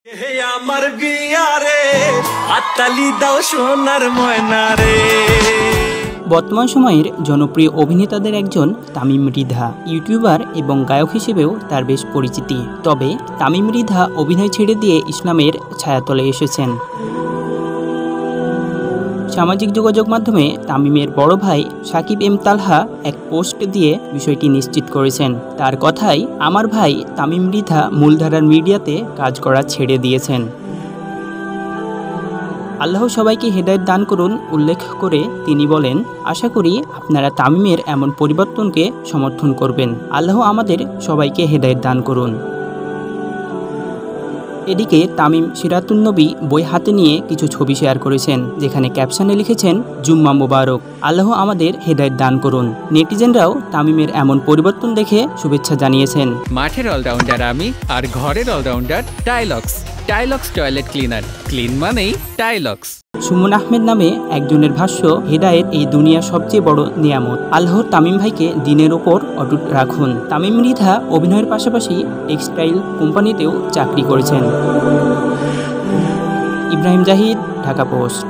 আমার বিয়ারে হাততালি দাও সোনার ময়না রে। বর্তমান সময়ের জনপ্রিয় অভিনেতাদের একজন তামিম মৃধা। ইউটিউবার এবং গায়ক হিসেবেও তার বেশ পরিচিতি। তবে তামিম মৃধা অভিনয় ছেড়ে দিয়ে ইসলামের ছায়াতলে এসেছেন। সামাজিক যোগাযোগ মাধ্যমে তামিমের বড় ভাই সাকিব এম তালহা এক পোস্ট দিয়ে বিষয়টি নিশ্চিত করেছেন। তার কথায়, আমার ভাই তামিম মৃধা মূলধারার মিডিয়াতে কাজ করা ছেড়ে দিয়েছেন। আল্লাহ সবাইকে হেদায়েত দান করুন উল্লেখ করে তিনি বলেন, আশা করি আপনারা তামিমের এমন পরিবর্তনকে সমর্থন করবেন। আল্লাহ আমাদের সবাইকে হেদায়েত দান করুন। এদিকে তামিম সিরাতুন্নবী বই হাতে নিয়ে কিছু ছবি শেয়ার করেছেন, যেখানে ক্যাপশনে লিখেছেন, জুম্মা মুবারক, আল্লাহ আমাদের হেদায়েত দান করুন। নেটিজেনরাও তামিমের এমন পরিবর্তন দেখে শুভেচ্ছা জানিয়েছেন। মাঠের অলরাউন্ডার আমি, আর ঘরের allrounder Tylox. Tylox toilet cleaner, clean মানেই টাইলক্স। সুমন আহমেদ নামে একজনের ভাষ্য, হেদায়েত এই দুনিয়ার সবচেয়ে বড় নিয়ামত। আল্লাহর তামিম ভাইকে দিনের ওপর অটুট রাখুন। তামিম মৃধা অভিনয়ের পাশাপাশি টেক্সটাইল কোম্পানিতেও চাকরি করেছেন। ইব্রাহিম জাহিদ, ঢাকা পোস্ট।